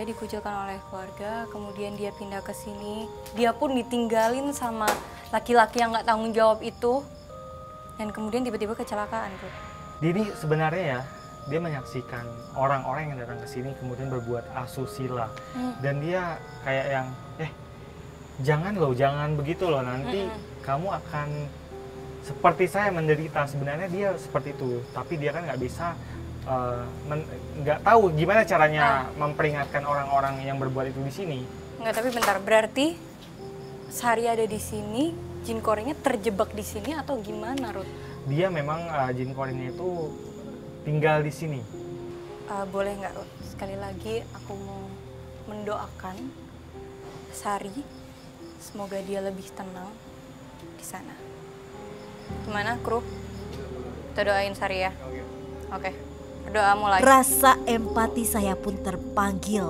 dia dikucilkan oleh keluarga, kemudian dia pindah ke sini. Dia pun ditinggalin sama laki-laki yang nggak tanggung jawab itu. Dan kemudian tiba-tiba kecelakaan, Ruth. Dini sebenarnya ya, dia menyaksikan orang-orang yang datang ke sini kemudian berbuat asusila. Dan dia kayak yang, jangan begitu loh, nanti kamu akan seperti saya menderita. Sebenarnya dia seperti itu, tapi dia kan nggak bisa, nggak tahu gimana caranya memperingatkan orang-orang yang berbuat itu di sini. Nggak, tapi bentar, berarti Sari ada di sini, jin koringnya terjebak di sini atau gimana, Ruth? Dia memang jin koringnya itu tinggal di sini. Boleh nggak, Ruth? Sekali lagi aku mau mendoakan Sari, semoga dia lebih tenang di sana. Gimana, kru? Kita doain Sari ya. Oke. Berdoa mulai. Rasa empati saya pun terpanggil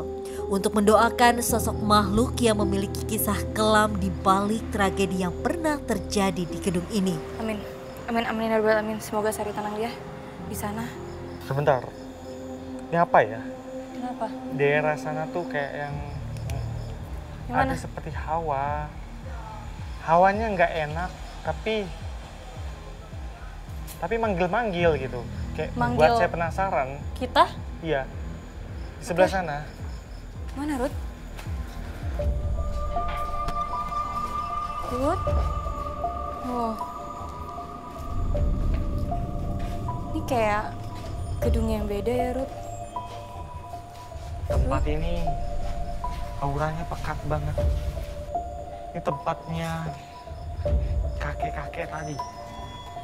untuk mendoakan sosok makhluk yang memiliki kisah kelam di balik tragedi yang pernah terjadi di gedung ini. Amin. Amin, amin, ya Rabbal alamin. Semoga Sari tenang ya di sana. Sebentar, ini apa ya? Kenapa? Daerah sana tuh kayak yang Gimana? ada seperti hawa. Hawanya nggak enak, tapi manggil-manggil gitu. Kayak Manggil buat saya penasaran. kita? Iya, di sebelah sana. Mana, Ruth? Ruth? Oh. Ini kayak gedung yang beda ya, Ruth. Tempat ini auranya pekat banget. Ini tempatnya kakek-kakek tadi.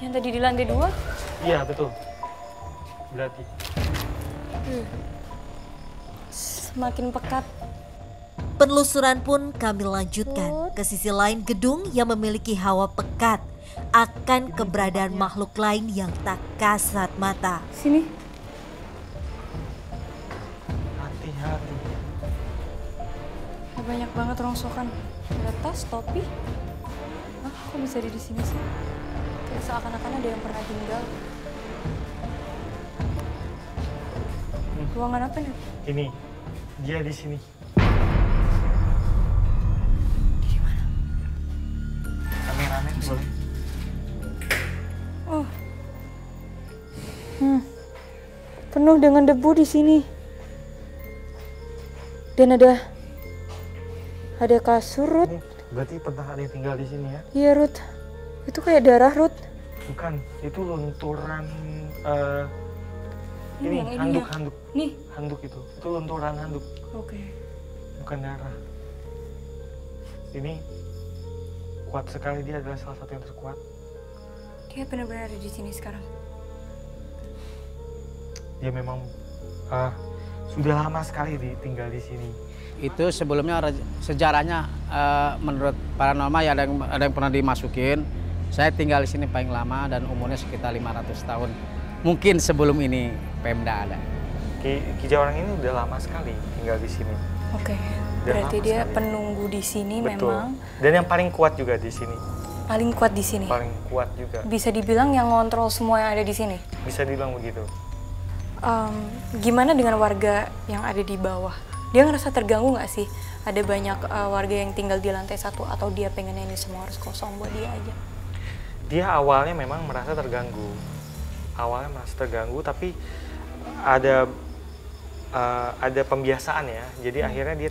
Yang tadi di lantai 2? Iya, betul. Berarti. Semakin pekat. Penelusuran pun kami lanjutkan ke sisi lain gedung yang memiliki hawa pekat akan keberadaan makhluk lain yang tak kasat mata. Sini. Hati-hati. Banyak banget rongsokan. Ada tas, topi. Kok bisa ada di sini sih? Kayak seakan-akan ada yang pernah tinggal. Ruangan apa nih? Ini, dia di sini. Di mana? Kameramen boleh? Oh. Penuh dengan debu di sini. Dan ada kasur, Ruth. Berarti pernah ada yang tinggal di sini ya? Iya, Ruth. Itu kayak darah, Ruth. Bukan, itu lunturan Ini yang ini ya? handuk. Nih. Handuk itu lunturan handuk, Oke. bukan darah. Ini kuat sekali, dia adalah salah satu yang terkuat. Dia benar-benar ada di sini sekarang. Dia memang sudah lama sekali tinggal di sini. Itu sebelumnya sejarahnya menurut paranormal ya ada yang pernah dimasukin. Saya tinggal di sini paling lama dan umurnya sekitar 500 tahun. Mungkin sebelum ini Pemda ada. Ki Jawarang ini udah lama sekali tinggal di sini. Oke. Udah Berarti lama dia sekali. penunggu di sini. Betul. Memang. Dan yang paling kuat juga di sini. Paling kuat di sini. Paling kuat juga. Bisa dibilang yang ngontrol semua yang ada di sini. Bisa dibilang begitu. Gimana dengan warga yang ada di bawah? Dia ngerasa terganggu nggak sih? Ada banyak warga yang tinggal di lantai 1 atau dia pengennya ini semua harus kosong buat dia aja? Dia awalnya memang merasa terganggu. Tapi ada pembiasaan ya. Jadi akhirnya dia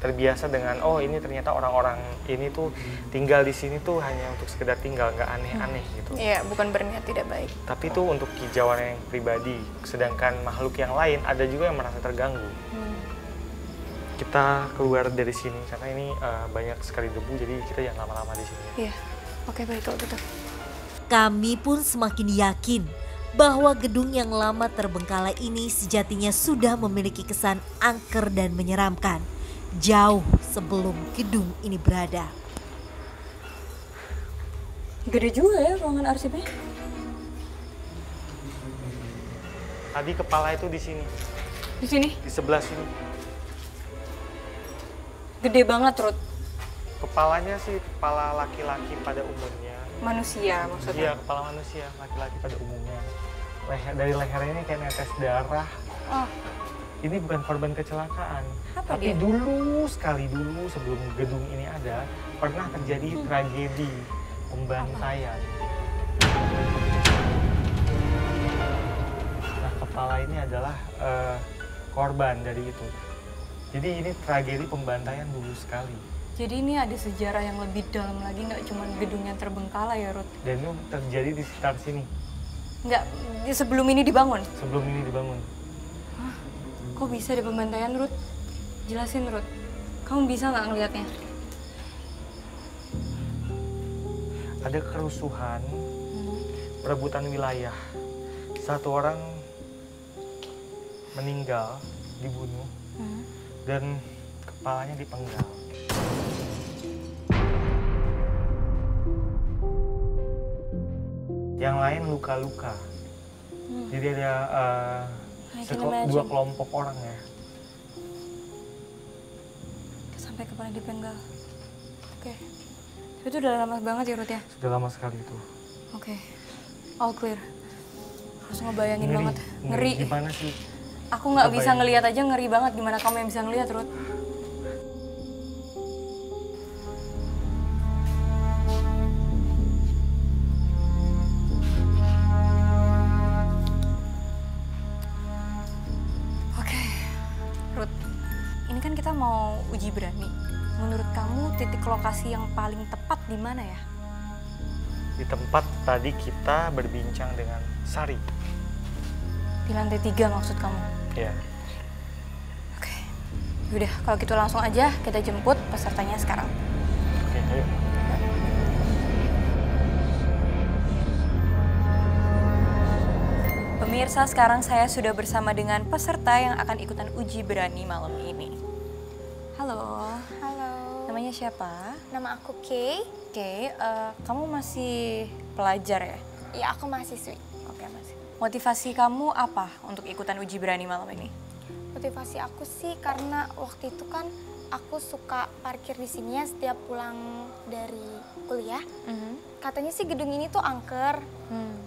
terbiasa dengan ini ternyata orang-orang ini tuh tinggal di sini tuh hanya untuk sekedar tinggal, nggak aneh-aneh gitu. Iya, bukan berniat tidak baik. Tapi itu untuk Ki Jawarang yang pribadi. Sedangkan makhluk yang lain ada juga yang merasa terganggu. Kita keluar dari sini karena ini banyak sekali debu, jadi kita jangan lama-lama di sini. Iya. Oke, baik kalau gitu. Kami pun semakin yakin bahwa gedung yang lama terbengkalai ini sejatinya sudah memiliki kesan angker dan menyeramkan jauh sebelum gedung ini berada. Gede juga ya ruangan arsipnya. Tadi kepala itu di sini, Di sini di sebelah sini. gede banget, Ruth. Kepalanya sih kepala laki-laki pada umumnya. Manusia maksudnya. Iya, kepala manusia, laki-laki pada umumnya. Dari lehernya ini kayak netes darah. ini bukan korban kecelakaan. Apa Tapi dia? dulu sekali dulu sebelum gedung ini ada, pernah terjadi tragedi pembantaian. Nah, kepala ini adalah korban dari itu. Jadi ini tragedi pembantaian dulu sekali. Jadi ini ada sejarah yang lebih dalam lagi, nggak cuma gedung yang terbengkalai ya, Ruth? Dan itu terjadi di sekitar sini, Nggak, sebelum ini dibangun? sebelum ini dibangun. Kok bisa ada pembantaian, Ruth? Jelasin, Ruth. Kamu bisa nggak ngelihatnya? Ada kerusuhan, perebutan wilayah. Satu orang meninggal, dibunuh, dan kepalanya dipenggal. Yang lain luka-luka. Jadi ada I can imagine. dua kelompok orang ya. Sampai kepala dipenggal. Oke. Tapi itu udah lama banget ya, Ruth ya? Sudah lama sekali itu. Oke. All clear. Harus ngebayangin Ngeri, banget. Ngeri. Gimana sih? Aku nggak bisa Kebayang. ngelihat aja, ngeri banget. Gimana kamu yang bisa ngelihat, Ruth? Oke. Ruth, ini kan kita mau uji berani. Menurut kamu titik lokasi yang paling tepat di mana ya? Di tempat tadi kita berbincang dengan Sari. Di lantai 3 maksud kamu? Ya. Oke. Yaudah, kalau gitu langsung aja kita jemput pesertanya sekarang. Oke, ayo. Pemirsa, sekarang saya sudah bersama dengan peserta yang akan ikutan uji berani malam ini. Halo, Halo, namanya siapa? nama aku Kay. Oke, kamu masih pelajar ya? Ya, aku mahasiswi. Oke, masih. Motivasi kamu apa untuk ikutan uji berani malam ini? Motivasi aku sih karena waktu itu kan aku suka parkir di sini ya setiap pulang dari kuliah. Katanya sih gedung ini tuh angker. Nah,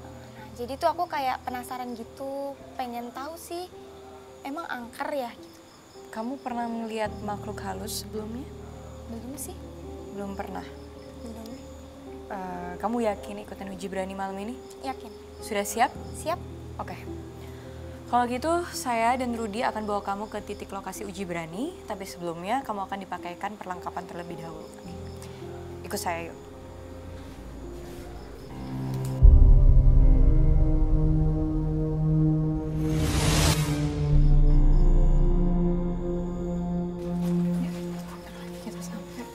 jadi tuh aku kayak penasaran gitu, pengen tahu sih emang angker ya gitu. Kamu pernah melihat makhluk halus sebelumnya? Belum sih, Belum pernah. belum. Kamu yakin ikutan uji berani malam ini? Yakin? Sudah siap? Siap? Oke. Kalau gitu, saya dan Rudy akan bawa kamu ke titik lokasi uji berani, tapi sebelumnya kamu akan dipakaikan perlengkapan terlebih dahulu. Oke. Ikut saya yuk. Kita sampai.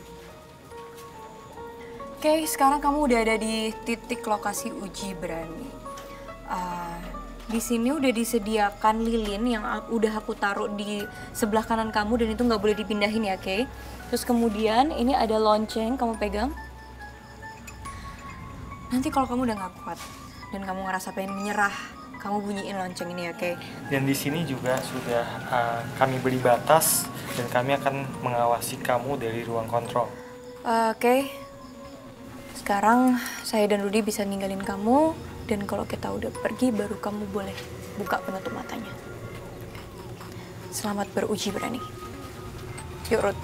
Oke, sekarang kamu udah ada di titik lokasi uji berani. Di sini udah disediakan lilin yang udah aku taruh di sebelah kanan kamu dan itu nggak boleh dipindahin ya, Kay. Terus kemudian ini ada lonceng, kamu pegang. Nanti kalau kamu udah nggak kuat dan kamu ngerasa pengen menyerah, kamu bunyiin lonceng ini ya, Kay. Dan di sini juga sudah kami beri batas dan kami akan mengawasi kamu dari ruang kontrol. Oke. Sekarang saya dan Rudy bisa ninggalin kamu dan kalau kita udah pergi baru kamu boleh buka penutup matanya. Selamat beruji berani. Yuk, Ruth.